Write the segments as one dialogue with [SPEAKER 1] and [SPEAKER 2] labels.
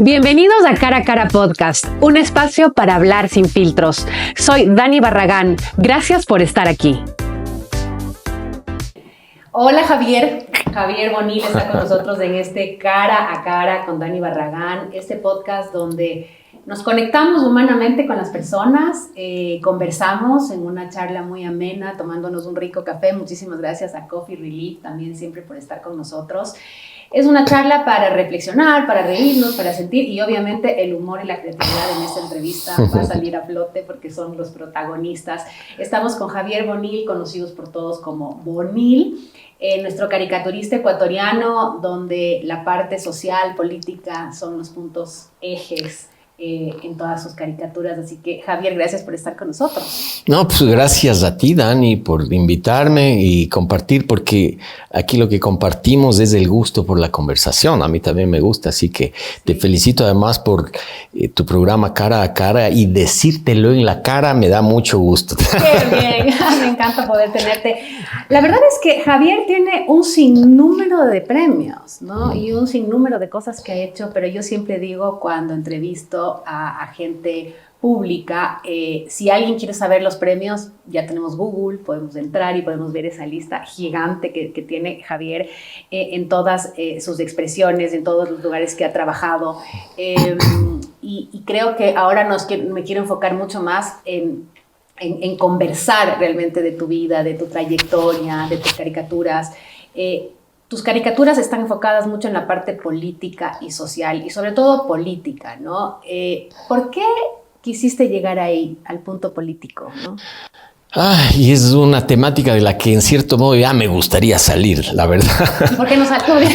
[SPEAKER 1] Bienvenidos a Cara Podcast, un espacio para hablar sin filtros. Soy Dani Barragán. Gracias por estar aquí. Hola Javier. Javier Bonil está con nosotros en este Cara a Cara con Dani Barragán, este podcast donde nos conectamos humanamente con las personas, conversamos en una charla muy amena, tomándonos un rico café. Muchísimas gracias a Coffee Relief también siempre por estar con nosotros. Es una charla para reflexionar, para reírnos, para sentir, y obviamente el humor y la creatividad en esta entrevista va a salir a flote porque son los protagonistas. Estamos con Javier Bonil, conocidos por todos como Bonil, nuestro caricaturista ecuatoriano, donde la parte social, política son los puntos ejes en todas sus caricaturas. Así que, Javier, gracias por estar con nosotros.
[SPEAKER 2] No, pues gracias a ti, Dani, por invitarme y compartir, porque aquí lo que compartimos es el gusto por la conversación. A mí también me gusta, así que te felicito además por tu programa Cara a Cara, y decírtelo en la cara me da mucho gusto.
[SPEAKER 1] Qué bien, me encanta poder tenerte. La verdad es que Javier tiene un sinnúmero de premios, ¿no? Y un sinnúmero de cosas que ha hecho, pero yo siempre digo cuando entrevisto a gente pública, si alguien quiere saber los premios, ya tenemos Google, podemos entrar y podemos ver esa lista gigante que tiene Javier en todas sus expresiones, en todos los lugares que ha trabajado. Y creo que ahora me quiero enfocar mucho más en conversar realmente de tu vida, de tu trayectoria, de tus caricaturas. Tus caricaturas están enfocadas mucho en la parte política y social, y sobre todo política, ¿no? ¿Por qué quisiste llegar ahí, al punto político, ¿no?
[SPEAKER 2] Y es una temática de la que en cierto modo ya me gustaría salir, la verdad.
[SPEAKER 1] ¿Y por qué no salió?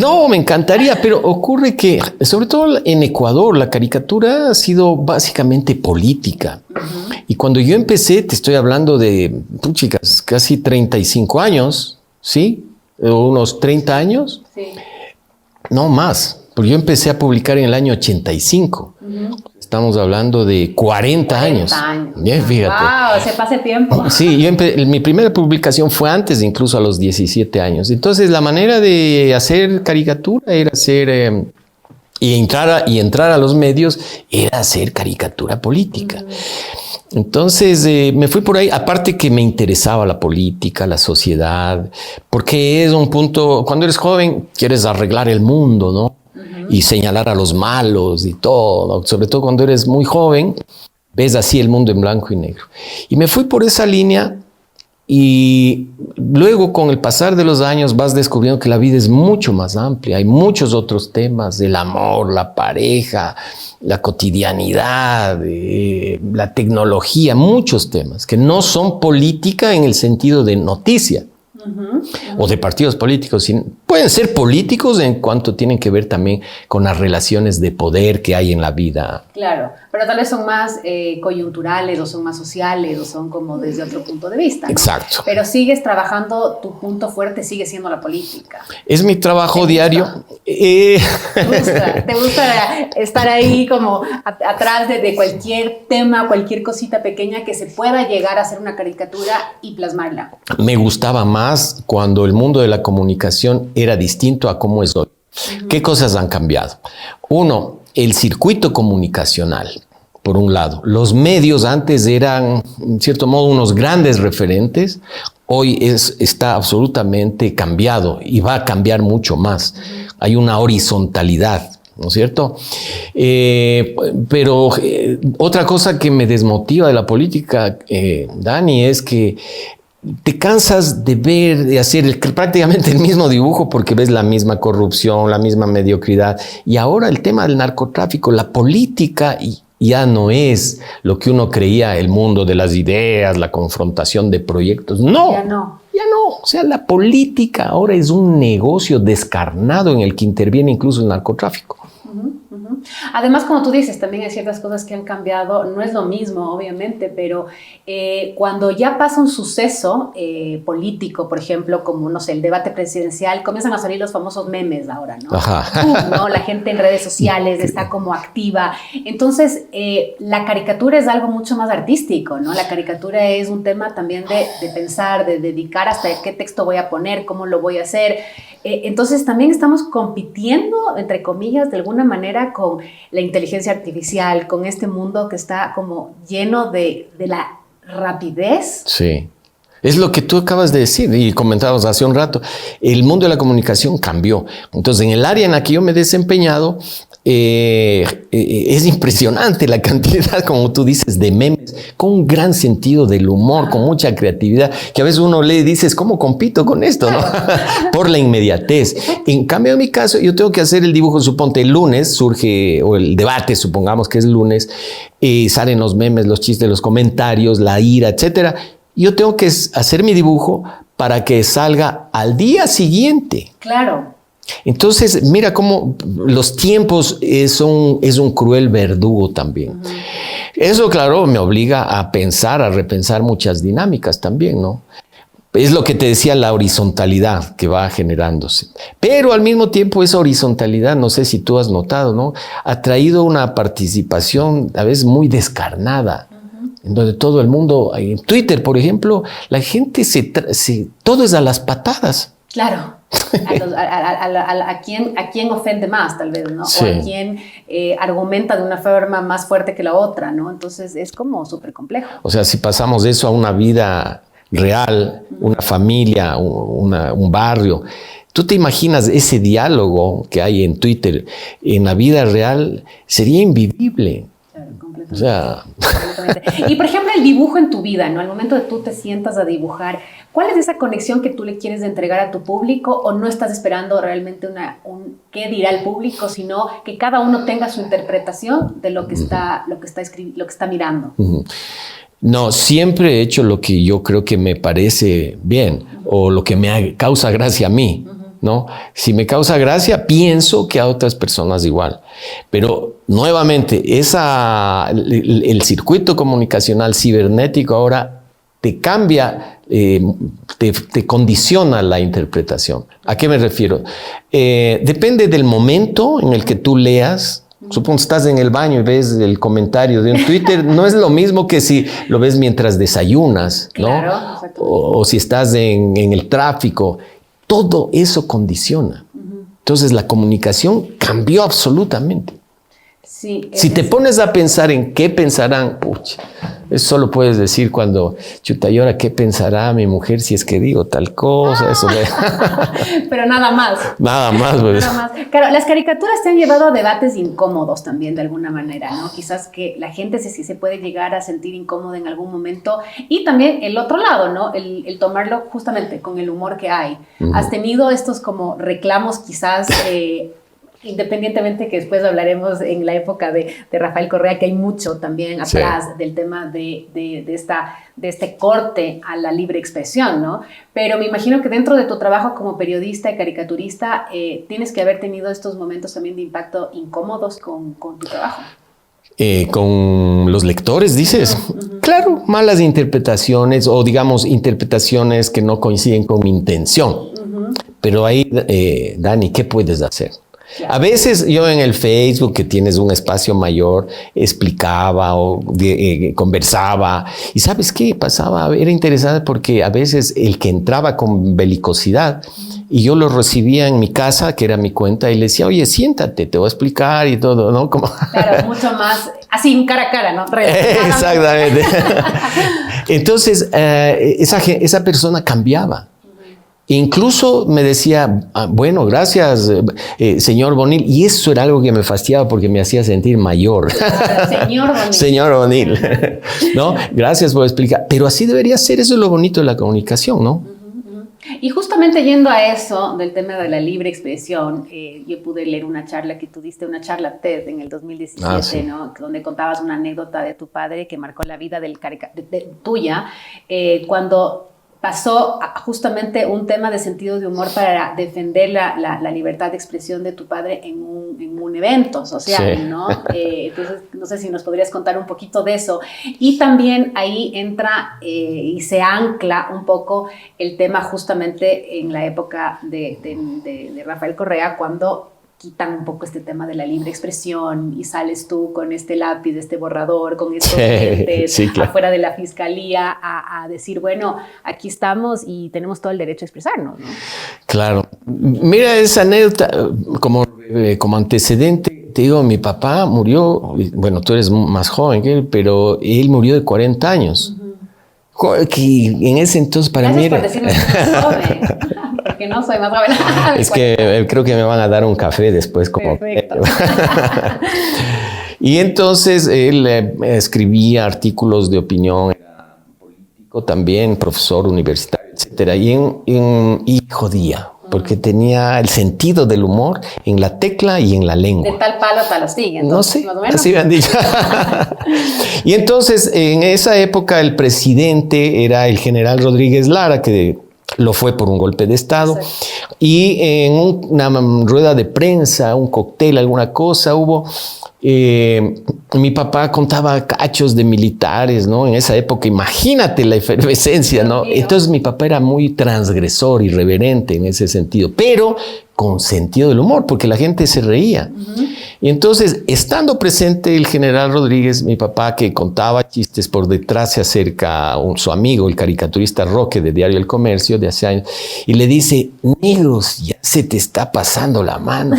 [SPEAKER 2] No, me encantaría, pero ocurre que, sobre todo en Ecuador, la caricatura ha sido básicamente política. Uh-huh. Y cuando yo empecé, te estoy hablando de, chicas, casi 35 años, ¿sí? Unos 30 años. Sí. No más, porque yo empecé a publicar en el año 85. Uh-huh. Estamos hablando de 40 años. Bien, fíjate.
[SPEAKER 1] ¡Wow! Se pasa el tiempo.
[SPEAKER 2] Sí, mi primera publicación fue antes, incluso a los 17 años. Entonces, la manera de hacer caricatura era hacer... y entrar a los medios era hacer caricatura política. Entonces me fui por ahí, aparte que me interesaba la política, la sociedad, porque es un punto, cuando eres joven quieres arreglar el mundo, ¿no? Uh-huh. Y señalar a los malos y todo, ¿no? Sobre todo cuando eres muy joven, ves así el mundo en blanco y negro. Y me fui por esa línea. Y luego, con el pasar de los años, vas descubriendo que la vida es mucho más amplia. Hay muchos otros temas: el amor, la pareja, la cotidianidad, la tecnología, muchos temas que no son política en el sentido de noticia. Uh-huh. O de partidos políticos. Pueden ser políticos en cuanto tienen que ver también con las relaciones de poder que hay en la vida.
[SPEAKER 1] Claro, pero tal vez son más coyunturales, o son más sociales, o son como desde otro punto de vista, ¿no?
[SPEAKER 2] Exacto.
[SPEAKER 1] Pero sigues trabajando, tu punto fuerte sigue siendo la política.
[SPEAKER 2] Es mi trabajo diario.
[SPEAKER 1] ¿Te gusta estar ahí como atrás de cualquier tema, cualquier cosita pequeña que se pueda llegar a hacer una caricatura y plasmarla? Me
[SPEAKER 2] gustaba más cuando el mundo de la comunicación era distinto a cómo es hoy. Uh-huh. ¿Qué cosas han cambiado? Uno, el circuito comunicacional, por un lado. Los medios antes eran, en cierto modo, unos grandes referentes. Hoy está absolutamente cambiado y va a cambiar mucho más. Uh-huh. Hay una horizontalidad, ¿no es cierto? Pero otra cosa que me desmotiva de la política, Dani, es que te cansas de ver, de hacer prácticamente el mismo dibujo, porque ves la misma corrupción, la misma mediocridad. Y ahora el tema del narcotráfico, la política ya no es lo que uno creía, el mundo de las ideas, la confrontación de proyectos. No. Ya no. O sea, la política ahora es un negocio descarnado en el que interviene incluso el narcotráfico.
[SPEAKER 1] Uh-huh, uh-huh. Además, como tú dices, también hay ciertas cosas que han cambiado. No es lo mismo, obviamente, pero cuando ya pasa un suceso político, por ejemplo, como, no sé, el debate presidencial, comienzan a salir los famosos memes ahora, ¿no? Ajá. ¿No? La gente en redes sociales está como activa. Entonces, la caricatura es algo mucho más artístico, ¿no? La caricatura es un tema también de pensar, de dedicar hasta qué texto voy a poner, cómo lo voy a hacer. Entonces, también estamos compitiendo, entre comillas, de alguna manera con con la inteligencia artificial, con este mundo que está como lleno de la rapidez.
[SPEAKER 2] Sí. Es lo que tú acabas de decir y comentábamos hace un rato. El mundo de la comunicación cambió. Entonces, en el área en la que yo me he desempeñado, es impresionante la cantidad, como tú dices, de memes, con un gran sentido del humor, con mucha creatividad, que a veces uno lee y dices, ¿cómo compito con esto? ¿No? Por la inmediatez. En cambio, en mi caso, yo tengo que hacer el dibujo, suponte el lunes, surge, o el debate, supongamos que es el lunes, salen los memes, los chistes, los comentarios, la ira, etcétera. Yo tengo que hacer mi dibujo para que salga al día siguiente.
[SPEAKER 1] Claro.
[SPEAKER 2] Entonces, mira cómo los tiempos es un cruel verdugo también. Eso, claro, me obliga a pensar, a repensar muchas dinámicas también, ¿no? Es lo que te decía, la horizontalidad que va generándose. Pero al mismo tiempo esa horizontalidad, no sé si tú has notado, ¿no? Ha traído una participación a veces muy descarnada. En donde todo el mundo, en Twitter, por ejemplo, la gente todo es a las patadas.
[SPEAKER 1] Claro. A quién ofende más, tal vez, ¿no?
[SPEAKER 2] Sí.
[SPEAKER 1] O a quién argumenta de una forma más fuerte que la otra, ¿no? Entonces es como súper complejo.
[SPEAKER 2] O sea, si pasamos eso a una vida real, una familia, un barrio, ¿tú te imaginas ese diálogo que hay en Twitter en la vida real? Sería invivible. O sea...
[SPEAKER 1] Y por ejemplo, el dibujo en tu vida, ¿no? Al momento de tú te sientas a dibujar, ¿cuál es esa conexión que tú le quieres entregar a tu público o no estás esperando realmente qué dirá el público, sino que cada uno tenga su interpretación de lo que está mirando?
[SPEAKER 2] No, siempre he hecho lo que yo creo que me parece bien o lo que me causa gracia a mí. ¿No? Si me causa gracia, pienso que a otras personas igual. Pero nuevamente, el circuito comunicacional cibernético ahora te cambia, te condiciona la interpretación. ¿A qué me refiero? Depende del momento en el que tú leas. Supongo que estás en el baño y ves el comentario de un Twitter, no es lo mismo que si lo ves mientras desayunas, ¿no?
[SPEAKER 1] Claro,
[SPEAKER 2] o si estás en el tráfico. Todo eso condiciona. Entonces la comunicación cambió absolutamente.
[SPEAKER 1] Sí,
[SPEAKER 2] si te pones a pensar en qué pensarán, pucha, eso solo puedes decir cuando, chuta, ¿y ahora qué pensará mi mujer si es que digo tal cosa? Eso
[SPEAKER 1] Pero nada más.
[SPEAKER 2] Nada más, pues.
[SPEAKER 1] Nada más. Claro, las caricaturas te han llevado a debates incómodos también de alguna manera, ¿no? Quizás que la gente se puede llegar a sentir incómoda en algún momento. Y también el otro lado, ¿no? El tomarlo justamente con el humor que hay. ¿Has tenido estos como reclamos quizás... independientemente que después hablaremos en la época de Rafael Correa, que hay mucho también atrás del tema de este corte a la libre expresión, ¿no? Pero me imagino que dentro de tu trabajo como periodista y caricaturista tienes que haber tenido estos momentos también de impacto incómodos con tu trabajo.
[SPEAKER 2] Con los lectores, dices. Claro, malas interpretaciones o digamos interpretaciones que no coinciden con mi intención. Pero ahí, Dani, ¿qué puedes hacer? Claro. A veces yo en el Facebook, que tienes un espacio mayor, explicaba o conversaba. Y ¿sabes qué pasaba? Era interesante porque a veces el que entraba con belicosidad y yo lo recibía en mi casa, que era mi cuenta, y le decía, oye, siéntate, te voy a explicar y todo, ¿no? Como...
[SPEAKER 1] Claro, mucho más, así, cara a cara, ¿no?
[SPEAKER 2] Exactamente. Entonces, esa persona cambiaba. Incluso me decía, bueno, gracias, señor Bonil. Y eso era algo que me fastidiaba porque me hacía sentir mayor.
[SPEAKER 1] Señor Bonil.
[SPEAKER 2] Señor Bonil. ¿No? Gracias por explicar. Pero así debería ser, eso es lo bonito de la comunicación, ¿no?
[SPEAKER 1] Y justamente yendo a eso, del tema de la libre expresión, yo pude leer una charla que tú diste, una charla TED en el 2017, sí. ¿No? Donde contabas una anécdota de tu padre que marcó la vida tuya, cuando pasó justamente un tema de sentido de humor para defender la libertad de expresión de tu padre en un evento social, sí. ¿No? Entonces, no sé si nos podrías contar un poquito de eso. Y también ahí entra y se ancla un poco el tema justamente en la época de Rafael Correa, cuando quitan un poco este tema de la libre expresión y sales tú con este lápiz, este borrador, con estos lentes, sí, claro. Afuera de la fiscalía a decir, bueno, aquí estamos y tenemos todo el derecho a expresarnos, ¿no?
[SPEAKER 2] Claro. Mira esa anécdota como antecedente. te digo, mi papá murió, bueno, tú eres más joven que él, pero él murió de 40 años. Que en ese entonces para
[SPEAKER 1] Gracias
[SPEAKER 2] mí
[SPEAKER 1] por decirme que soy joven, porque no soy más joven.
[SPEAKER 2] es que creo que me van a dar un café después como...
[SPEAKER 1] Perfecto.
[SPEAKER 2] Y entonces él escribía artículos de opinión, era político también, profesor universitario, etcétera, y jodía, porque tenía el sentido del humor en la tecla y en la lengua.
[SPEAKER 1] De tal palo, tal astilla.
[SPEAKER 2] No sé,
[SPEAKER 1] más o menos.
[SPEAKER 2] así me han dicho. Y entonces, en esa época, el presidente era el general Rodríguez Lara, que lo fue por un golpe de Estado.
[SPEAKER 1] Exacto.
[SPEAKER 2] Y en una rueda de prensa, un cóctel, alguna cosa, hubo... mi papá contaba cachos de militares, ¿no? En esa época, imagínate la efervescencia, ¿no? Entonces mi papá era muy transgresor, irreverente en ese sentido, pero con sentido del humor, porque la gente se reía. Y entonces, estando presente el general Rodríguez, mi papá, que contaba chistes, por detrás se acerca su amigo, el caricaturista Roque de Diario El Comercio de hace años, y le dice: negros, ya se te está pasando la mano.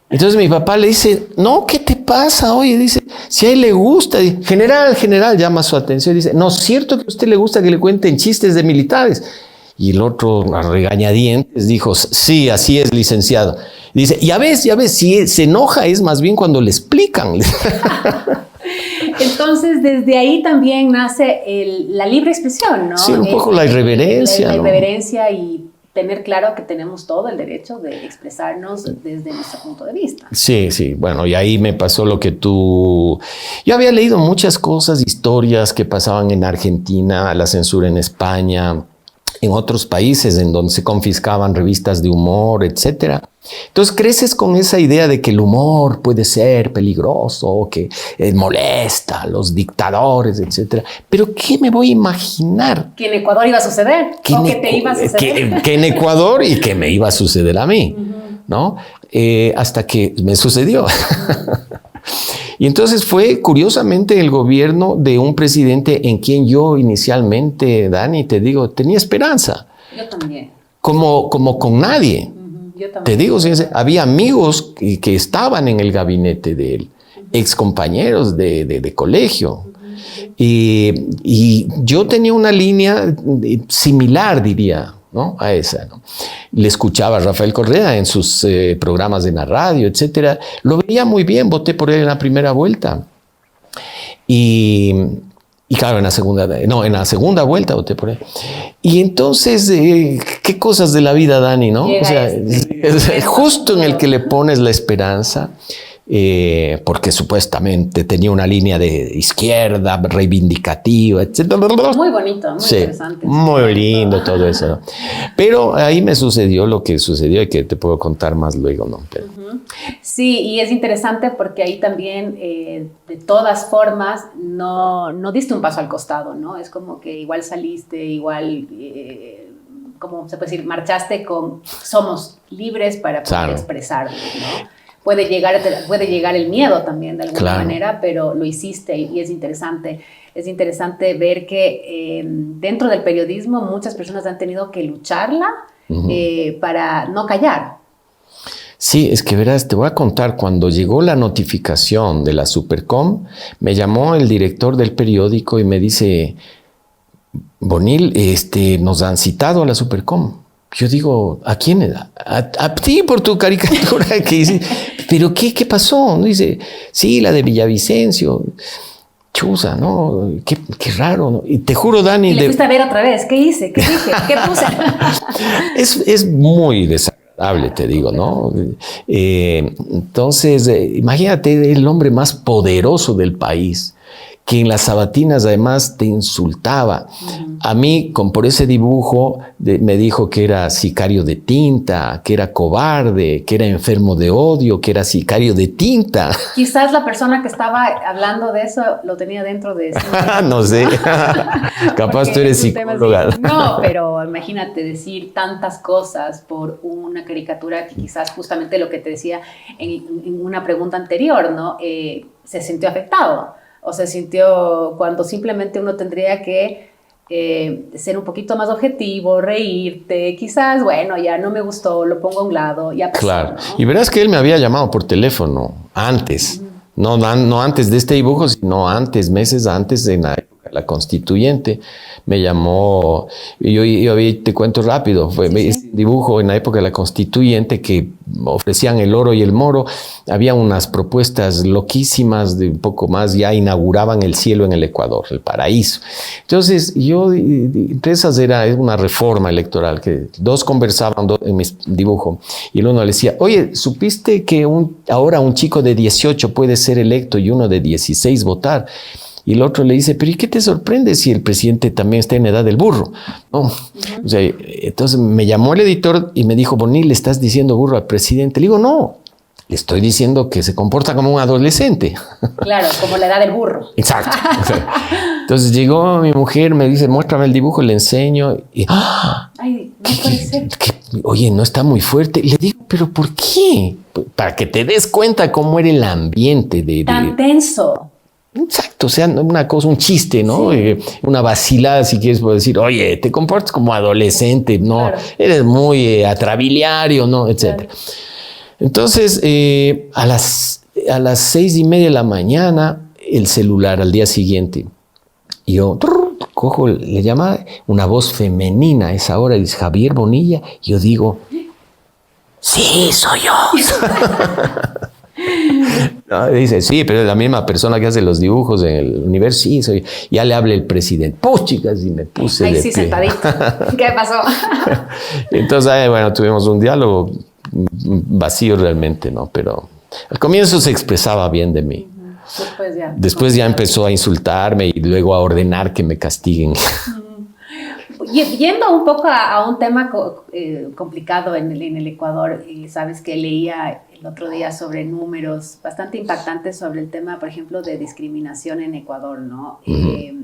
[SPEAKER 2] Entonces mi papá le dice: no, ¿qué te pasa? Oye, dice, si a él le gusta. General, llama su atención. Dice: no, es cierto que a usted le gusta que le cuenten chistes de militares. Y el otro, a regañadientes, dijo: sí, así es, licenciado. Dice: ya ves, si se enoja es más bien cuando le explican.
[SPEAKER 1] Entonces, desde ahí también nace la libre expresión, ¿no?
[SPEAKER 2] Sí, un poco la irreverencia.
[SPEAKER 1] La
[SPEAKER 2] ¿no?
[SPEAKER 1] irreverencia y tener claro que tenemos todo el derecho de expresarnos desde nuestro punto de vista.
[SPEAKER 2] Sí, bueno, y ahí me pasó lo que tú... Yo había leído muchas cosas, historias que pasaban en Argentina, la censura en España, en otros países en donde se confiscaban revistas de humor, etcétera. Entonces creces con esa idea de que el humor puede ser peligroso, que molesta a los dictadores, etcétera. Pero ¿qué me voy a imaginar?
[SPEAKER 1] Que en Ecuador iba a suceder, o que te iba a suceder.
[SPEAKER 2] Que en Ecuador y que me iba a suceder a mí, ¿no? Hasta que me sucedió. Y entonces fue curiosamente el gobierno de un presidente en quien yo inicialmente, Dani, te digo, tenía esperanza.
[SPEAKER 1] Yo también.
[SPEAKER 2] Como con nadie.
[SPEAKER 1] Yo también.
[SPEAKER 2] Te digo, había amigos que estaban en el gabinete de él, excompañeros de colegio. Y yo tenía una línea similar, diría, ¿no? A esa, ¿no? Le escuchaba a Rafael Correa en sus programas en la radio, etcétera. Lo veía muy bien, voté por él en la primera vuelta. Y claro, en la segunda vuelta voté por él. Y entonces, qué cosas de la vida, Dani, ¿no?
[SPEAKER 1] Llega
[SPEAKER 2] o sea, justo en el que le pones la esperanza, porque supuestamente tenía una línea de izquierda, reivindicativa, etc.
[SPEAKER 1] Muy bonito, muy interesante.
[SPEAKER 2] Muy lindo todo eso, ¿no? Pero ahí me sucedió lo que sucedió y que te puedo contar más luego, ¿no? Pero...
[SPEAKER 1] Sí, y es interesante porque ahí también, de todas formas, no diste un paso al costado, ¿no? Es como que igual saliste, igual... ¿cómo se puede decir? Marchaste con somos libres para poder expresarnos, ¿no? Puede llegar el miedo también de alguna manera, pero lo hiciste y es interesante. Es interesante ver que dentro del periodismo muchas personas han tenido que lucharla para no callar.
[SPEAKER 2] Sí, es que verás, te voy a contar, cuando llegó la notificación de la Supercom, me llamó el director del periódico y me dice: Bonil, nos han citado a la Supercom. Yo digo: ¿a quién? A ti por tu caricatura que dice. ¿Pero qué pasó? ¿No? Dice: sí, la de Villavicencio. Chuza, ¿no? Qué raro, ¿no? Y te juro, Dani...
[SPEAKER 1] Y le fuiste a ver otra vez. ¿Qué hice? ¿Qué dije? ¿Qué puse?
[SPEAKER 2] Es muy desagradable, te digo, ¿no? Entonces, imagínate el hombre más poderoso del país, que en las sabatinas además te insultaba. A mí, por ese dibujo, me dijo que era sicario de tinta, que era cobarde, que era enfermo de odio, que era sicario de tinta.
[SPEAKER 1] Quizás la persona que estaba hablando de eso lo tenía dentro de sí.
[SPEAKER 2] No sé. Capaz tú eres psicóloga.
[SPEAKER 1] No, pero imagínate decir tantas cosas por una caricatura que quizás justamente lo que te decía en una pregunta anterior, ¿no? Se sintió afectado. O se sintió cuando simplemente uno tendría que ser un poquito más objetivo, reírte, quizás, bueno, ya no me gustó, lo pongo a un lado, ya pasó,
[SPEAKER 2] Claro.
[SPEAKER 1] ¿no?
[SPEAKER 2] Y verás que él me había llamado por teléfono antes. No antes de este dibujo, sino antes, meses antes, en la época de la Constituyente. Me llamó, te cuento rápido, fue ese dibujo en la época de la Constituyente que ofrecían el oro y el moro. Había unas propuestas loquísimas de un poco más, ya inauguraban el cielo en el Ecuador, el paraíso. Entonces, entre esas era una reforma electoral, que dos conversaban en mi dibujo, y el uno le decía, oye, ¿supiste que ahora un chico de 18 puede ser electo y uno de 16 votar? Y el otro le dice, pero ¿y qué te sorprende si el presidente también está en edad del burro? ¿No? O sea, entonces me llamó el editor y me dijo, Bonnie, ¿le estás diciendo burro al presidente? Le digo, no, le estoy diciendo que se comporta como un adolescente.
[SPEAKER 1] Claro, como la edad del burro.
[SPEAKER 2] Exacto. Entonces llegó mi mujer, me dice, muéstrame el dibujo, le enseño. Y,
[SPEAKER 1] ay, no puede ser.
[SPEAKER 2] Oye, no está muy fuerte. Le digo, ¿pero por qué? Para que te des cuenta cómo era el ambiente
[SPEAKER 1] tan tenso.
[SPEAKER 2] Exacto, o sea, una cosa, un chiste, ¿no? Sí. Una vacilada, si quieres, puedo decir, oye, te comportas como adolescente, ¿no? Claro. Eres muy atrabiliario, ¿no? Etcétera. Claro. Entonces, a las 6:30 de la mañana, el celular al día siguiente, yo cojo, le llama una voz femenina a esa hora, dice Javier Bonilla, y yo digo, sí, soy yo. No, dice, sí, pero es la misma persona que hace los dibujos en el universo. Sí, soy. Ya le habla el presidente. ¡Puch, chicas! Y me puse
[SPEAKER 1] ahí
[SPEAKER 2] de
[SPEAKER 1] sí,
[SPEAKER 2] pie.
[SPEAKER 1] Sentadito. ¿Qué pasó?
[SPEAKER 2] Entonces, bueno, tuvimos un diálogo vacío realmente, ¿no? Pero al comienzo se expresaba bien de mí. Después ya empezó a insultarme y luego a ordenar que me castiguen.
[SPEAKER 1] Yendo un poco a un tema complicado en el Ecuador, y sabes que leía el otro día sobre números bastante impactantes sobre el tema, por ejemplo, de discriminación en Ecuador, ¿no? Y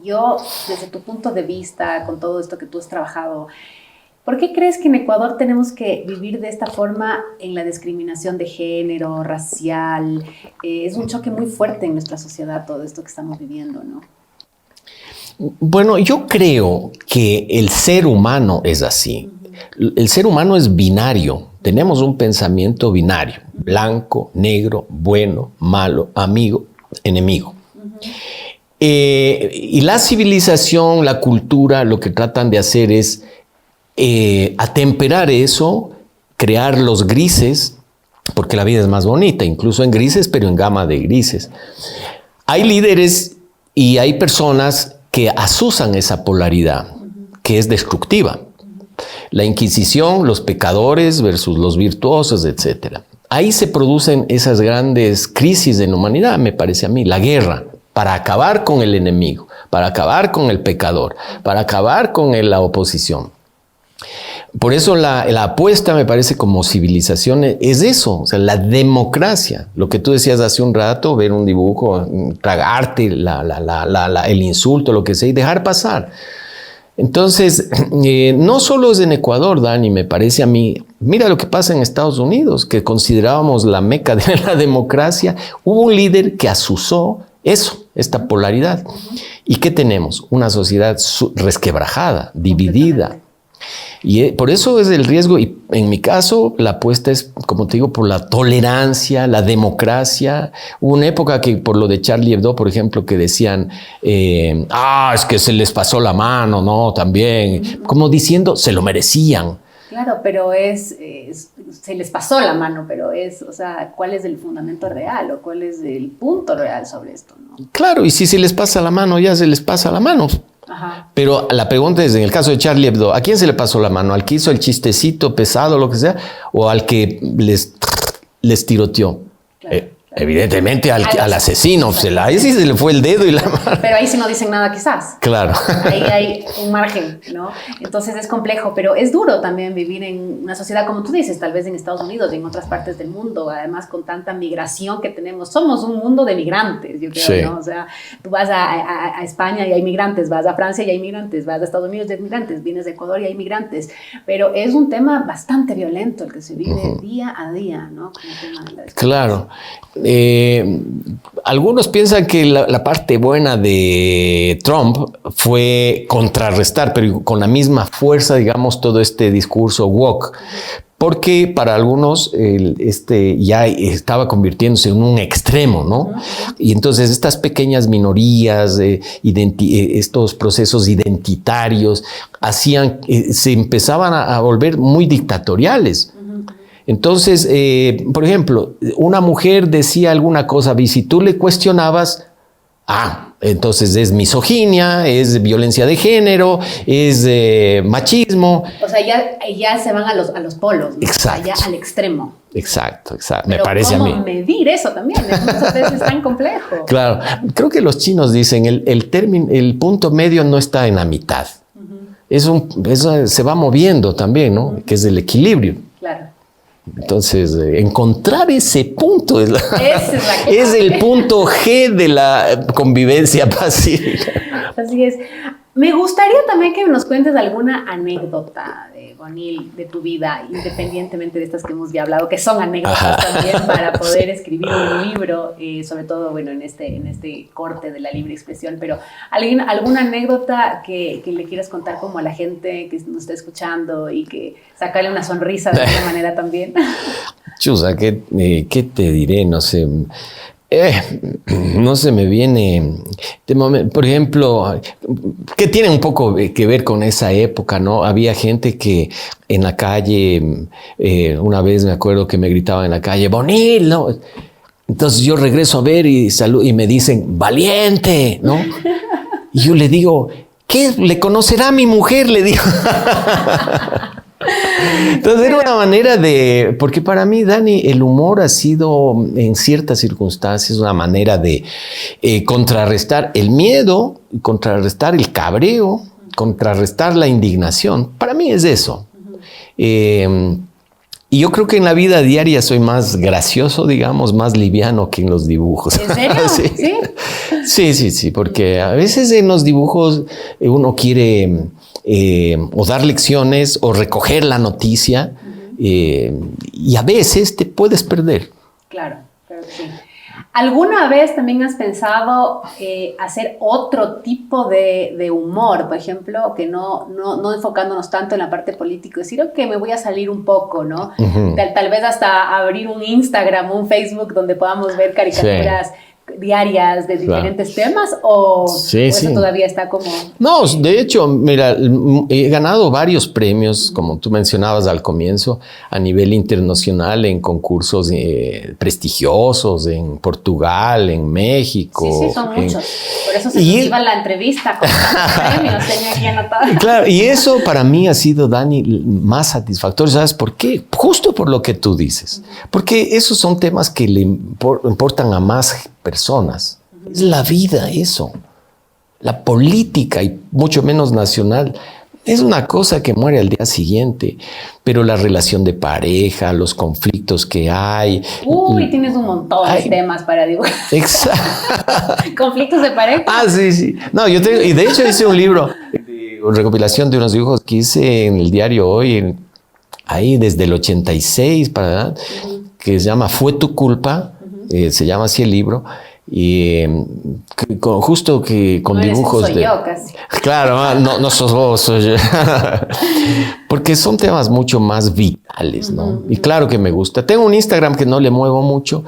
[SPEAKER 1] yo, desde tu punto de vista, con todo esto que tú has trabajado, ¿por qué crees que en Ecuador tenemos que vivir de esta forma en la discriminación de género, racial? Es un choque muy fuerte en nuestra sociedad todo esto que estamos viviendo, ¿no?
[SPEAKER 2] Bueno, yo creo que el ser humano es así. El ser humano es binario. Tenemos un pensamiento binario. Blanco, negro, bueno, malo, amigo, enemigo. Y la civilización, la cultura, lo que tratan de hacer es atemperar eso, crear los grises, porque la vida es más bonita, incluso en grises, pero en gama de grises. Hay líderes y hay personas que asusan esa polaridad, que es destructiva. La Inquisición, los pecadores versus los virtuosos, etc. Ahí se producen esas grandes crisis en la humanidad, me parece a mí, la guerra, para acabar con el enemigo, para acabar con el pecador, para acabar con la oposición. Por eso la apuesta, me parece, como civilización es eso, o sea, la democracia. Lo que tú decías hace un rato, ver un dibujo, tragarte el insulto, lo que sea, y dejar pasar. Entonces, no solo es en Ecuador, Dani, me parece a mí. Mira lo que pasa en Estados Unidos, que considerábamos la meca de la democracia. Hubo un líder que asusó eso, esta polaridad. ¿Y qué tenemos? Una sociedad resquebrajada, dividida. Y por eso es el riesgo, y en mi caso la apuesta es, como te digo, por la tolerancia, la democracia. Hubo una época que por lo de Charlie Hebdo, por ejemplo, que decían, es que se les pasó la mano, ¿no? También, como diciendo, se lo merecían.
[SPEAKER 1] Claro, pero se les pasó la mano, pero o sea, ¿cuál es el fundamento real o cuál es el punto real sobre esto, ¿no?
[SPEAKER 2] Claro, y si se les pasa la mano, ya se les pasa la mano.
[SPEAKER 1] Ajá.
[SPEAKER 2] Pero la pregunta es, en el caso de Charlie Hebdo, ¿a quién se le pasó la mano? ¿Al que hizo el chistecito pesado, lo que sea? ¿O al que les tiroteó? Claro. Evidentemente al asesino. Ahí sí se le fue el dedo y la mano.
[SPEAKER 1] Pero ahí sí no dicen nada quizás.
[SPEAKER 2] Claro.
[SPEAKER 1] Ahí hay un margen, ¿no? Entonces es complejo, pero es duro también vivir en una sociedad, como tú dices, tal vez en Estados Unidos y en otras partes del mundo, además con tanta migración que tenemos. Somos un mundo de migrantes, yo creo, sí. ¿No? O sea, tú vas a España y hay migrantes, vas a Francia y hay migrantes, vas a Estados Unidos y hay migrantes, vienes de Ecuador y hay migrantes. Pero es un tema bastante violento el que se vive día a día, ¿no? Como tema de la
[SPEAKER 2] claro. algunos piensan que la parte buena de Trump fue contrarrestar, pero con la misma fuerza, digamos, todo este discurso woke. Porque para algunos ya estaba convirtiéndose en un extremo, ¿no? Y entonces estas pequeñas minorías, estos procesos identitarios, se empezaban a volver muy dictatoriales. Entonces, por ejemplo, una mujer decía alguna cosa y si tú le cuestionabas, entonces es misoginia, es violencia de género, es machismo.
[SPEAKER 1] O sea, ya se van a los polos, ¿no?
[SPEAKER 2] Exacto.
[SPEAKER 1] Ya al extremo.
[SPEAKER 2] Exacto.
[SPEAKER 1] Pero
[SPEAKER 2] me parece a mí.
[SPEAKER 1] ¿cómo medir eso también? Muchas veces es tan complejo.
[SPEAKER 2] Claro, creo que los chinos dicen el punto medio no está en la mitad. Eso se va moviendo también, ¿no? Que es el equilibrio.
[SPEAKER 1] Claro.
[SPEAKER 2] Entonces, encontrar ese punto es el punto G de la convivencia pacífica.
[SPEAKER 1] Así es. Me gustaría también que nos cuentes alguna anécdota de Gonil, de tu vida, independientemente de estas que hemos ya hablado, que son anécdotas también para poder escribir un libro, sobre todo, bueno, en este corte de la libre expresión, pero alguna anécdota que le quieras contar como a la gente que nos está escuchando y que sacarle una sonrisa de alguna manera también.
[SPEAKER 2] Chusa, ¿qué te diré? No sé. No se me viene de momento, por ejemplo, que tiene un poco que ver con esa época, ¿no? Había gente que en la calle, una vez me acuerdo que me gritaban en la calle, Bonil, ¿no? Entonces yo regreso a ver y me dicen, valiente, ¿no? Y yo le digo, ¿qué? ¿Le conocerá a mi mujer? Le digo. Entonces era una manera porque para mí, Dani, el humor ha sido en ciertas circunstancias una manera de contrarrestar el miedo, contrarrestar el cabreo, contrarrestar la indignación. Para mí es eso. Y yo creo que en la vida diaria soy más gracioso, digamos, más liviano que en los dibujos.
[SPEAKER 1] ¿En serio?
[SPEAKER 2] Sí, porque a veces en los dibujos uno quiere o dar lecciones o recoger la noticia y a veces te puedes perder. Claro
[SPEAKER 1] que sí. ¿Alguna vez también has pensado hacer otro tipo de humor, por ejemplo, que no enfocándonos tanto en la parte política, decir, ok, me voy a salir un poco, ¿no? Tal vez hasta abrir un Instagram, un Facebook donde podamos ver caricaturas diarias de diferentes temas o eso todavía está como...
[SPEAKER 2] No, de hecho, mira, he ganado varios premios, como tú mencionabas al comienzo, a nivel internacional en concursos prestigiosos en Portugal, en México.
[SPEAKER 1] Sí, son muchos. Por eso se nos iba la entrevista con los premios, tenía aquí anotado.
[SPEAKER 2] Claro, y eso para mí ha sido, Dani, más satisfactorio. ¿Sabes por qué? Justo por lo que tú dices. Porque esos son temas que le importan a más personas. Es la vida eso. La política, y mucho menos nacional, es una cosa que muere al día siguiente. Pero la relación de pareja, los conflictos que hay...
[SPEAKER 1] tienes un montón de temas para dibujar.
[SPEAKER 2] Exacto.
[SPEAKER 1] ¿Conflictos de pareja?
[SPEAKER 2] Sí. No, y de hecho hice un libro de recopilación de unos dibujos que hice en el diario Hoy, ahí desde el 86 para allá, que se llama Fue tu culpa. Se llama así el libro, y justo que con dibujos
[SPEAKER 1] soy yo casi.
[SPEAKER 2] Claro, no sos vos, soy yo. Porque son temas mucho más vitales, ¿no? Y claro que me gusta. Tengo un Instagram que no le muevo mucho,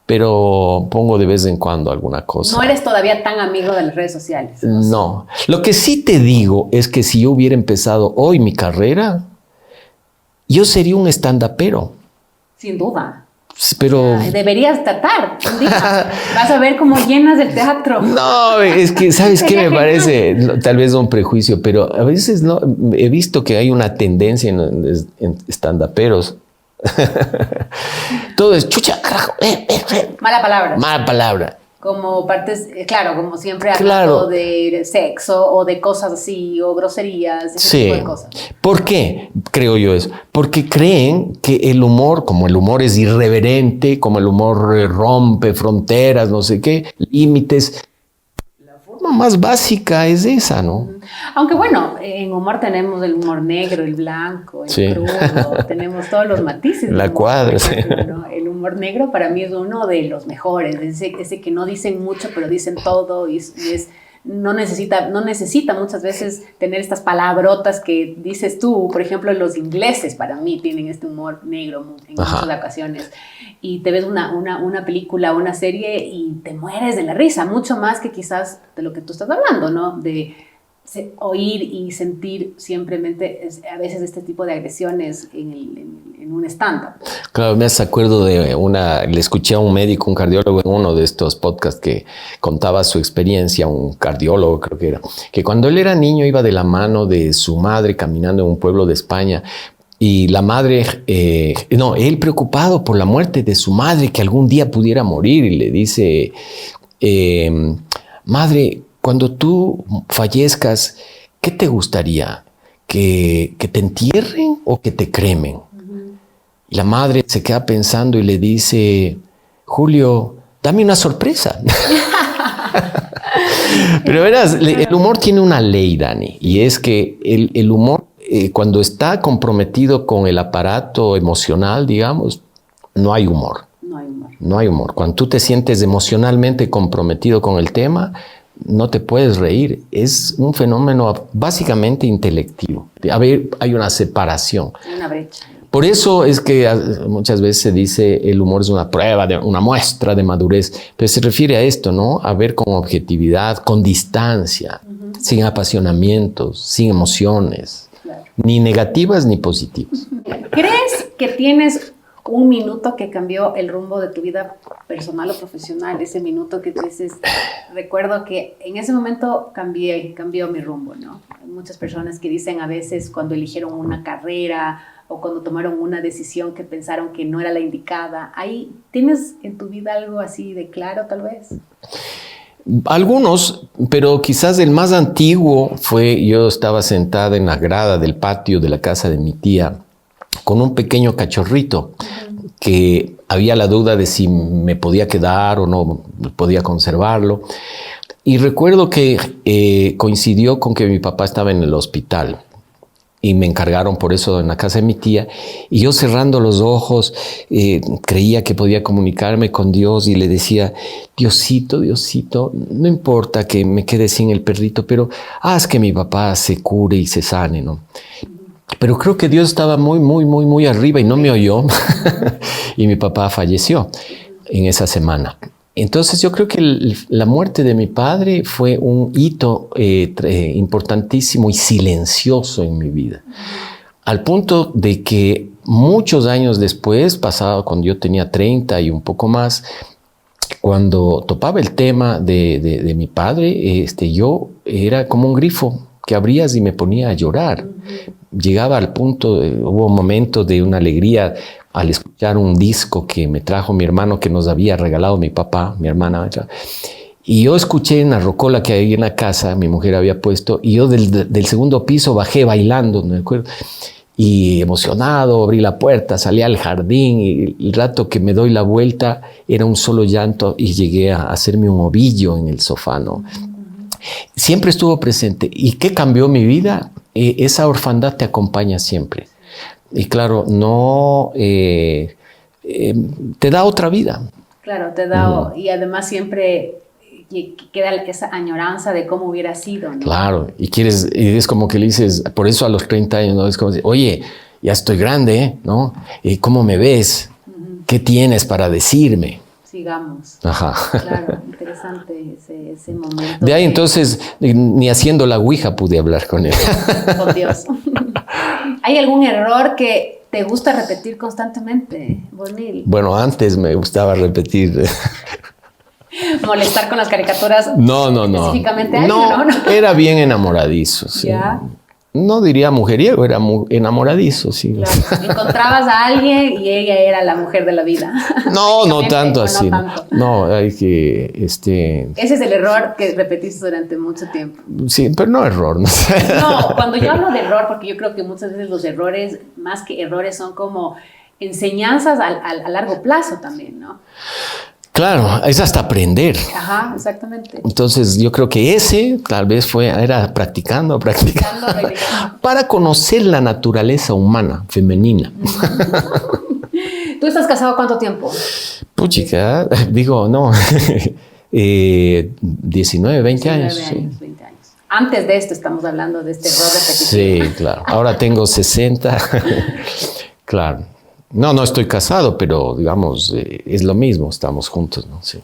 [SPEAKER 2] pero pongo de vez en cuando alguna cosa.
[SPEAKER 1] ¿No eres todavía tan amigo de las redes sociales?
[SPEAKER 2] No. Lo que sí te digo es que si yo hubiera empezado hoy mi carrera, yo sería un stand-upero.
[SPEAKER 1] Sin duda.
[SPEAKER 2] Pero
[SPEAKER 1] deberías tratar un día. Vas a ver cómo llenas el teatro.
[SPEAKER 2] No, es que, ¿sabes qué me parece? Tal vez un prejuicio, pero a veces no he visto que hay una tendencia en stand-uperos. Todo es chucha, carajo.
[SPEAKER 1] Mala palabra.
[SPEAKER 2] Mala palabra.
[SPEAKER 1] Como partes, claro, como siempre hablando de sexo o de cosas así, o groserías, ese tipo de cosas.
[SPEAKER 2] ¿Por qué creo yo eso? Porque creen que el humor, como el humor es irreverente, como el humor rompe fronteras, no sé qué, límites, la forma más básica es esa, ¿no?
[SPEAKER 1] Aunque bueno, en humor tenemos el humor negro, el blanco, el crudo, tenemos todos los matices.
[SPEAKER 2] La cuadra,
[SPEAKER 1] ¿no? El humor humor negro para mí es uno de los mejores, ese que no dicen mucho, pero dicen todo no necesita muchas veces tener estas palabrotas que dices tú. Por ejemplo, los ingleses para mí tienen este humor negro en muchas ocasiones. Y te ves una película, una serie y te mueres de la risa, mucho más que quizás de lo que tú estás hablando, ¿no? De oír y sentir simplemente a veces este tipo de agresiones en un stand-up.
[SPEAKER 2] Claro, me acuerdo de le escuché a un médico, un cardiólogo en uno de estos podcasts que contaba su experiencia, un cardiólogo creo que era, que cuando él era niño iba de la mano de su madre caminando en un pueblo de España. Y la madre, él preocupado por la muerte de su madre, que algún día pudiera morir, y le dice, madre, cuando tú fallezcas, ¿qué te gustaría? ¿Que te entierren o que te cremen? Y la madre se queda pensando y le dice, Julio, dame una sorpresa. Pero verás, el humor tiene una ley, Dani, y es que el humor, cuando está comprometido con el aparato emocional, digamos, no hay humor. No hay humor. Cuando tú te sientes emocionalmente comprometido con el tema, no te puedes reír. Es un fenómeno básicamente intelectivo. Hay una separación.
[SPEAKER 1] Hay una brecha.
[SPEAKER 2] Por eso es que muchas veces se dice el humor es una prueba, una muestra de madurez, pero se refiere a esto, ¿no? A ver con objetividad, con distancia, sin apasionamientos, sin emociones, ni negativas ni positivas.
[SPEAKER 1] ¿Crees que tienes un minuto que cambió el rumbo de tu vida personal o profesional? Ese minuto que tú dices, recuerdo que en ese momento cambió mi rumbo, ¿no? Hay muchas personas que dicen a veces cuando eligieron una carrera o cuando tomaron una decisión que pensaron que no era la indicada. ¿Ahí tienes en tu vida algo así de claro, tal vez?
[SPEAKER 2] Algunos, pero quizás el más antiguo fue, yo estaba sentada en la grada del patio de la casa de mi tía con un pequeño cachorrito que había la duda de si me podía quedar o no podía conservarlo. Y recuerdo que coincidió con que mi papá estaba en el hospital y me encargaron por eso en la casa de mi tía, y yo cerrando los ojos creía que podía comunicarme con Dios y le decía, Diosito, Diosito, no importa que me quede sin el perrito, pero haz que mi papá se cure y se sane, ¿no? Pero creo que Dios estaba muy arriba y no me oyó y mi papá falleció en esa semana. Entonces yo creo que la muerte de mi padre fue un hito importantísimo y silencioso en mi vida. Al punto de que muchos años después, pasado cuando yo tenía 30 y un poco más, cuando topaba el tema de mi padre, yo era como un grifo que abrías y me ponía a llorar. Llegaba al punto, hubo un momento de una alegría al escuchar un disco que me trajo mi hermano, que nos había regalado mi papá, mi hermana. Y yo escuché en la rocola que hay en la casa, mi mujer había puesto, y yo del segundo piso bajé bailando, ¿no me acuerdo? Y emocionado, abrí la puerta, salí al jardín, y el rato que me doy la vuelta era un solo llanto y llegué a hacerme un ovillo en el sofá, ¿no? Siempre estuvo presente. ¿Y qué cambió mi vida? Esa orfandad te acompaña siempre. Y claro, no te da otra vida.
[SPEAKER 1] Claro, te da, y además siempre queda esa añoranza de cómo hubiera sido, ¿no?
[SPEAKER 2] Claro, y es como que le dices, por eso a los 30 años, ¿no? Es como decir, oye, ya estoy grande, ¿no? ¿Cómo me ves? ¿Qué tienes para decirme?
[SPEAKER 1] Sigamos.
[SPEAKER 2] Ajá.
[SPEAKER 1] Claro, interesante ese momento.
[SPEAKER 2] De ahí entonces, ni haciendo la ouija pude hablar con él.
[SPEAKER 1] Con Dios. ¿Hay algún error que te gusta repetir constantemente, Bornil?
[SPEAKER 2] Bueno, antes me gustaba repetir.
[SPEAKER 1] ¿Molestar con las caricaturas?
[SPEAKER 2] No.
[SPEAKER 1] Específicamente a
[SPEAKER 2] no,
[SPEAKER 1] alguien, ¿no?
[SPEAKER 2] Era bien enamoradizo, sí.
[SPEAKER 1] ¿Ya?
[SPEAKER 2] No diría mujeriego, era enamoradizo, sí.
[SPEAKER 1] Claro. Encontrabas a alguien y ella era la mujer de la vida.
[SPEAKER 2] No tanto así.
[SPEAKER 1] No tanto.
[SPEAKER 2] No, hay que...
[SPEAKER 1] Ese es el error que repetiste durante mucho tiempo.
[SPEAKER 2] Sí, pero no error.
[SPEAKER 1] No, cuando yo hablo de error, porque yo creo que muchas veces los errores, más que errores, son como enseñanzas a largo plazo también, ¿no?
[SPEAKER 2] Claro, es hasta aprender.
[SPEAKER 1] Ajá, exactamente.
[SPEAKER 2] Entonces yo creo que ese tal vez era practicando para conocer la naturaleza humana, femenina.
[SPEAKER 1] ¿Tú estás casado cuánto tiempo?
[SPEAKER 2] Puchica, digo, no, 19, 20 años.
[SPEAKER 1] 20 años. Antes de esto estamos hablando de este error repetitivo.
[SPEAKER 2] Sí, claro. Ahora tengo 60. Claro. No estoy casado, pero digamos, es lo mismo, estamos juntos, ¿no? Sí.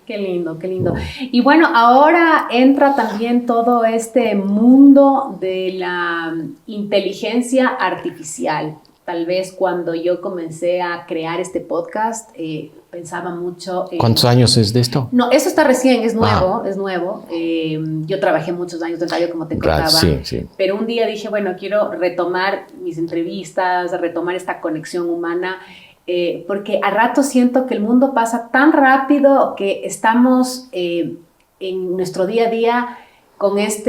[SPEAKER 1] Qué lindo, qué lindo. Y bueno, ahora entra también todo este mundo de la inteligencia artificial. Tal vez cuando yo comencé a crear este podcast, pensaba mucho en...
[SPEAKER 2] ¿Cuántos años es de esto?
[SPEAKER 1] No, eso está recién, es nuevo, es nuevo. Yo trabajé muchos años en radio, como te contaba.
[SPEAKER 2] Sí.
[SPEAKER 1] Pero un día dije, bueno, quiero retomar mis entrevistas, retomar esta conexión humana, porque a rato siento que el mundo pasa tan rápido que estamos en nuestro día a día con esta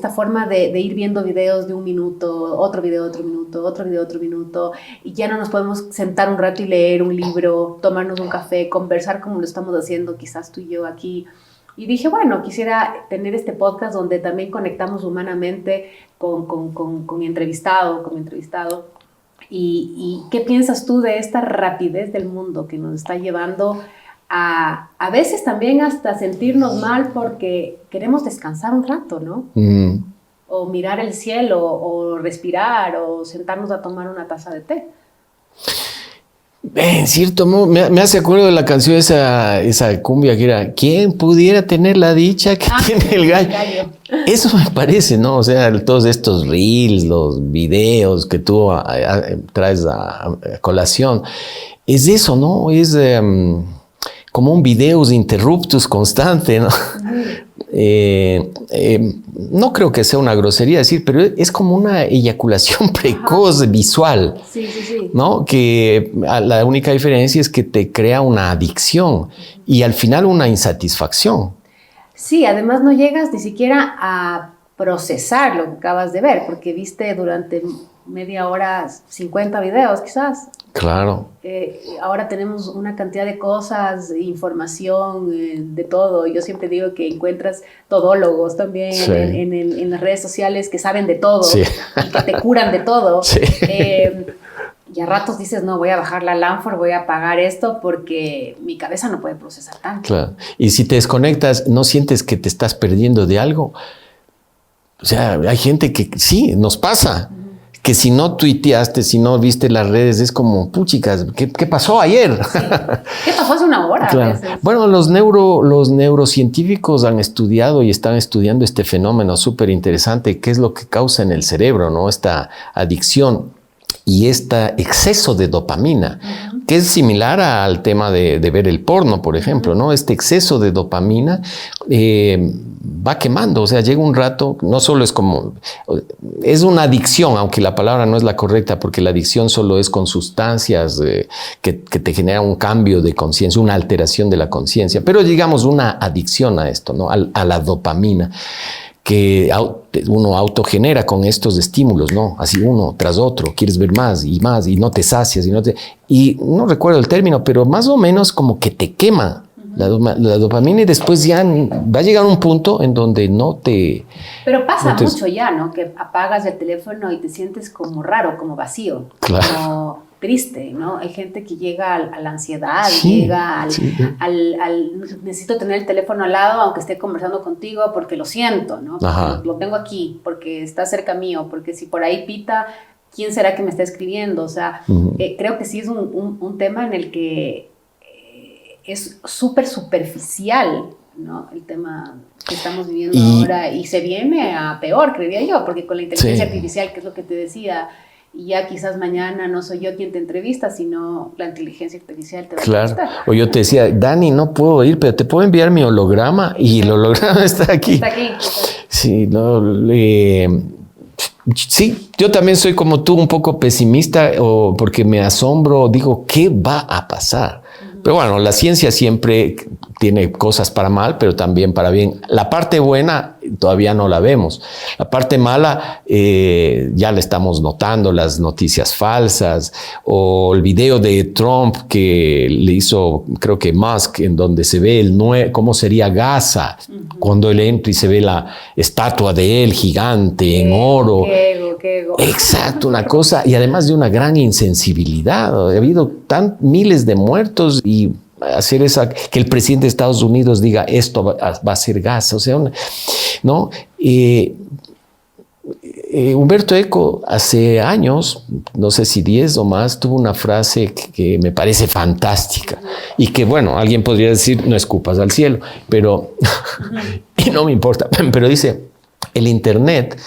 [SPEAKER 1] forma de ir viendo videos de un minuto, otro video, otro minuto, otro video, otro minuto, y ya no nos podemos sentar un rato y leer un libro, tomarnos un café, conversar como lo estamos haciendo quizás tú y yo aquí. Y dije, bueno, quisiera tener este podcast donde también conectamos humanamente con mi entrevistado, ¿Y qué piensas tú de esta rapidez del mundo que nos está llevando a veces también hasta sentirnos mal porque queremos descansar un rato, ¿no? O mirar el cielo, o respirar, o sentarnos a tomar una taza de té.
[SPEAKER 2] En cierto modo, me hace acuerdo de la canción esa cumbia que era ¿quién pudiera tener la dicha que tiene el gallo? Eso me parece, ¿no? O sea, todos estos reels, los videos que tú traes a colación, es eso, ¿no? Es como un videos interruptus constante, ¿no? No creo que sea una grosería decir, pero es como una eyaculación precoz visual,
[SPEAKER 1] sí.
[SPEAKER 2] ¿no? Que la única diferencia es que te crea una adicción y al final una insatisfacción.
[SPEAKER 1] Sí, además no llegas ni siquiera a procesar lo que acabas de ver, porque viste durante media hora 50 videos quizás.
[SPEAKER 2] Claro.
[SPEAKER 1] Ahora tenemos una cantidad de cosas, información, de todo. Yo siempre digo que encuentras todólogos también en las redes sociales que saben de todo y que te curan de todo. Sí. Y a ratos dices, no, voy a bajar la Lanford, voy a apagar esto porque mi cabeza no puede procesar tanto.
[SPEAKER 2] Claro. Y si te desconectas, ¿no sientes que te estás perdiendo de algo? O sea, hay gente que sí, nos pasa. Que si no tuiteaste, si no viste las redes, es como, puchicas, ¿qué pasó ayer?
[SPEAKER 1] Sí. ¿Qué pasó hace una hora?
[SPEAKER 2] Claro. Bueno, los neurocientíficos han estudiado y están estudiando este fenómeno súper interesante, qué es lo que causa en el cerebro, ¿no? Esta adicción y este exceso de dopamina, que es similar al tema de ver el porno, por ejemplo, ¿no? Este exceso de dopamina va quemando, o sea, llega un rato, no solo es como, es una adicción, aunque la palabra no es la correcta, porque la adicción solo es con sustancias que te generan un cambio de conciencia, una alteración de la conciencia, pero digamos una adicción a esto, ¿no? A la dopamina, que uno autogenera con estos estímulos, ¿no? Así uno tras otro, quieres ver más, y no te sacias, y no recuerdo el término, pero más o menos como que te quema la dopamina y después ya va a llegar un punto en donde no te...
[SPEAKER 1] Pero pasa mucho ya, ¿no? Que apagas el teléfono y te sientes como raro, como vacío, como triste, ¿no? Hay gente que llega a la ansiedad, llega al necesito tener el teléfono al lado aunque esté conversando contigo porque lo siento, ¿no? Lo tengo aquí, porque está cerca mío, porque si por ahí pita, ¿quién será que me está escribiendo? O sea, creo que sí es un tema en el que es súper superficial, ¿no? El tema que estamos viviendo ahora y se viene a peor, creería yo, porque con la inteligencia artificial, que es lo que te decía, y ya quizás mañana no soy yo quien te entrevista, sino la inteligencia artificial te va a entrevistar. O
[SPEAKER 2] yo te decía, Dani, no puedo ir, pero te puedo enviar mi holograma y el holograma está aquí.
[SPEAKER 1] Está aquí.
[SPEAKER 2] Sí, sí, yo también soy como tú un poco pesimista porque me asombro, digo, ¿qué va a pasar? Pero bueno, la ciencia siempre tiene cosas para mal, pero también para bien. La parte buena todavía no la vemos. La parte mala ya la estamos notando, las noticias falsas o el video de Trump que le hizo, creo que Musk, en donde se ve cómo sería Gaza cuando él entra y se ve la estatua de él gigante en oro.
[SPEAKER 1] qué ego.
[SPEAKER 2] Exacto, una cosa, y además de una gran insensibilidad. Ha habido miles de muertos y hacer que el presidente de Estados Unidos diga esto va a ser gas, o sea, ¿no? Humberto Eco hace años, no sé si 10 o más, tuvo una frase que me parece fantástica y que, bueno, alguien podría decir, no escupas al cielo, pero, y no me importa, pero dice, el Internet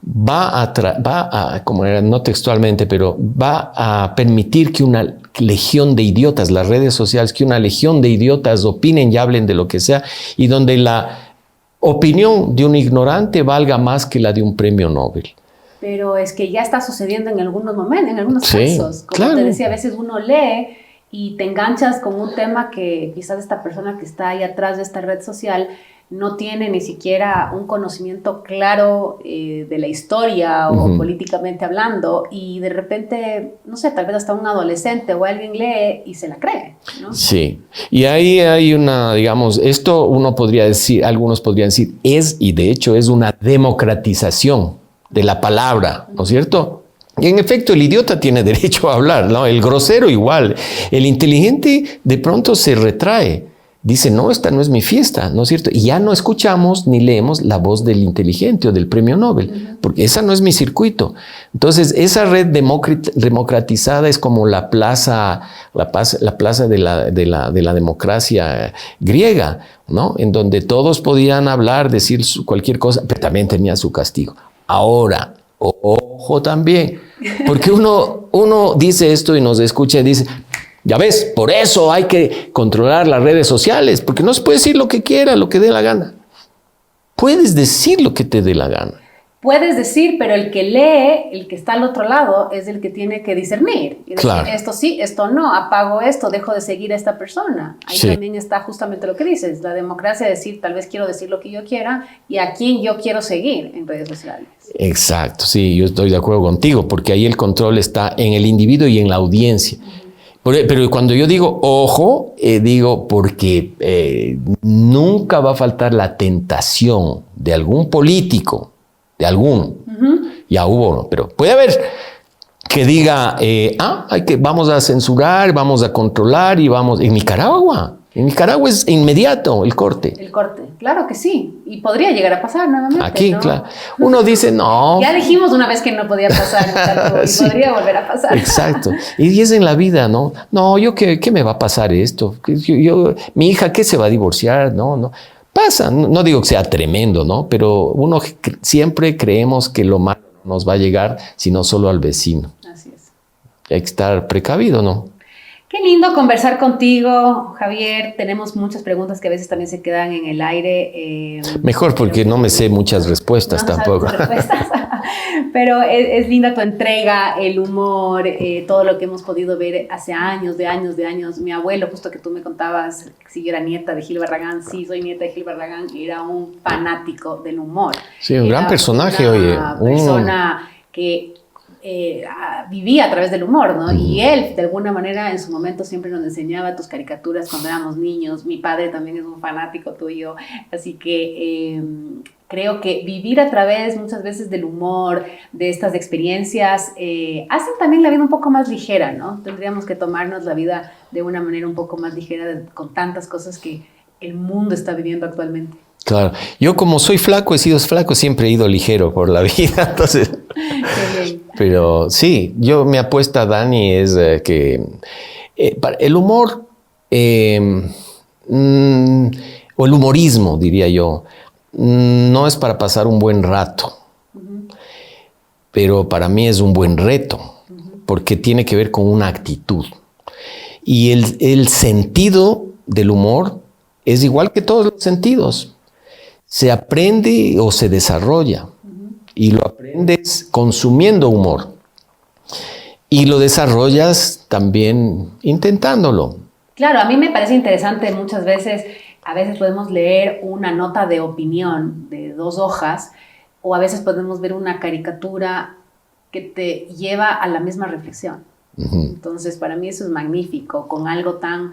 [SPEAKER 2] va a, como era, no textualmente, pero va a permitir que una legión de idiotas, las redes sociales, que una legión de idiotas opinen y hablen de lo que sea, y donde la opinión de un ignorante valga más que la de un premio Nobel.
[SPEAKER 1] Pero es que ya está sucediendo en algunos momentos, en algunos
[SPEAKER 2] Sí,
[SPEAKER 1] casos. Como
[SPEAKER 2] claro.
[SPEAKER 1] te decía, a veces uno lee y te enganchas con un tema que quizás esta persona que está ahí atrás de esta red social no tiene ni siquiera un conocimiento claro de la historia o políticamente hablando, y de repente, no sé, tal vez hasta un adolescente o alguien lee y se la cree, ¿no?
[SPEAKER 2] Sí, y ahí hay una, digamos, esto uno podría decir, algunos podrían decir, y de hecho es una democratización de la palabra, ¿no es cierto? Y en efecto, el idiota tiene derecho a hablar, ¿no? El grosero igual. El inteligente de pronto se retrae. Dice, no, esta no es mi fiesta, ¿no es cierto? Y ya no escuchamos ni leemos la voz del inteligente o del premio Nobel, porque esa no es mi circuito. Entonces, esa red democratizada es como la plaza de la democracia griega, ¿no? En donde todos podían hablar, decir cualquier cosa, pero también tenía su castigo. Ahora, ojo también, porque uno dice esto y nos escucha y dice, ya ves, por eso hay que controlar las redes sociales, porque no se puede decir lo que quiera, lo que dé la gana. Puedes decir lo que te dé la gana.
[SPEAKER 1] Puedes decir, pero el que lee, el que está al otro lado, es el que tiene que discernir. Y decir,
[SPEAKER 2] claro.
[SPEAKER 1] Esto sí, esto no, apago esto, dejo de seguir a esta persona. Ahí sí. También está justamente lo que dices, la democracia, decir, tal vez quiero decir lo que yo quiera y a quién yo quiero seguir en redes sociales.
[SPEAKER 2] Exacto, sí, yo estoy de acuerdo contigo, porque ahí el control está en el individuo y en la audiencia. Pero cuando yo digo ojo, digo porque nunca va a faltar la tentación de algún político, ya hubo uno, pero puede haber que diga, vamos a censurar, vamos a controlar y vamos. En Nicaragua es inmediato el corte.
[SPEAKER 1] El corte, claro que sí. Y podría llegar a pasar nuevamente.
[SPEAKER 2] Aquí,
[SPEAKER 1] ¿no?
[SPEAKER 2] Claro. Uno dice, no.
[SPEAKER 1] Ya dijimos una vez que no podía pasar, y sí. Podría volver a pasar.
[SPEAKER 2] Exacto. Y es en la vida, ¿no? No, ¿qué me va a pasar esto? Mi hija, ¿qué se va a divorciar? No. Pasa, no digo que sea tremendo, ¿no? Pero uno siempre creemos que lo malo nos va a llegar, sino solo al vecino.
[SPEAKER 1] Así es.
[SPEAKER 2] Hay que estar precavido, ¿no?
[SPEAKER 1] Qué lindo conversar contigo, Javier. Tenemos muchas preguntas que a veces también se quedan en el aire.
[SPEAKER 2] Mejor porque no me sé muchas respuestas tampoco.
[SPEAKER 1] Pero es linda tu entrega, el humor, todo lo que hemos podido ver hace años, de años. Mi abuelo, justo que tú me contabas, si yo era nieta de Gil Barragán, sí, soy nieta de Gil Barragán, era un fanático del humor.
[SPEAKER 2] Sí, un gran personaje, oye.
[SPEAKER 1] Una persona que vivía a través del humor, ¿no? Y él, de alguna manera, en su momento siempre nos enseñaba tus caricaturas cuando éramos niños. Mi padre también es un fanático tuyo, así que creo que vivir a través muchas veces del humor, de estas experiencias, hacen también la vida un poco más ligera, ¿no? Tendríamos que tomarnos la vida de una manera un poco más ligera con tantas cosas que el mundo está viviendo actualmente.
[SPEAKER 2] Claro, yo como soy flaco, he sido flaco, siempre he ido ligero por la vida, entonces...
[SPEAKER 1] Qué bien.
[SPEAKER 2] Pero sí, mi apuesta, Dani, es que el humor, o el humorismo, diría yo, no es para pasar un buen rato, pero para mí es un buen reto, porque tiene que ver con una actitud. Y el sentido del humor es igual que todos los sentidos. Se aprende o se desarrolla. Y lo aprendes consumiendo humor. Y lo desarrollas también intentándolo.
[SPEAKER 1] Claro, a mí me parece interesante muchas veces, a veces podemos leer una nota de opinión de 2 hojas, o a veces podemos ver una caricatura que te lleva a la misma reflexión. Entonces, para mí eso es magnífico, con algo tan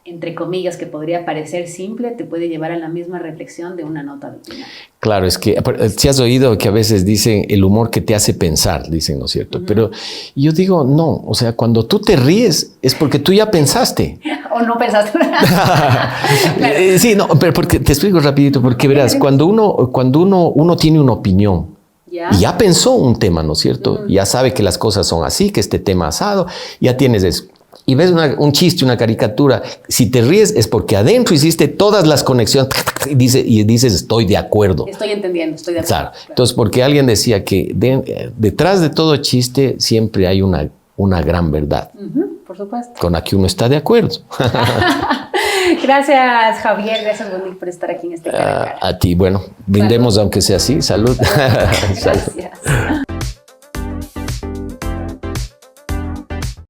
[SPEAKER 1] entre comillas, que podría parecer simple, te puede llevar a la misma reflexión de una nota de opinión.
[SPEAKER 2] Claro, es que si has oído que a veces dicen el humor que te hace pensar, dicen, ¿no es cierto? Pero yo digo, no, o sea, cuando tú te ríes es porque tú ya pensaste.
[SPEAKER 1] O no pensaste.
[SPEAKER 2] Claro. Sí, no, pero porque, te explico rapidito, porque verás, cuando uno tiene una opinión, ¿ya? Y ya pensó un tema, ¿no es cierto? Ya sabe que las cosas son así, que este tema asado, ya tienes eso. Y ves un chiste, una caricatura, si te ríes es porque adentro hiciste todas las conexiones y dices estoy de acuerdo.
[SPEAKER 1] Estoy entendiendo, estoy de acuerdo.
[SPEAKER 2] Claro. Entonces, porque alguien decía que detrás de todo chiste siempre hay una gran verdad.
[SPEAKER 1] Por supuesto.
[SPEAKER 2] Con la que uno está de acuerdo.
[SPEAKER 1] Gracias, Javier. Gracias, Monique, por estar aquí en este cara a cara.
[SPEAKER 2] A ti, bueno, brindemos aunque sea así. Salud.
[SPEAKER 1] Gracias.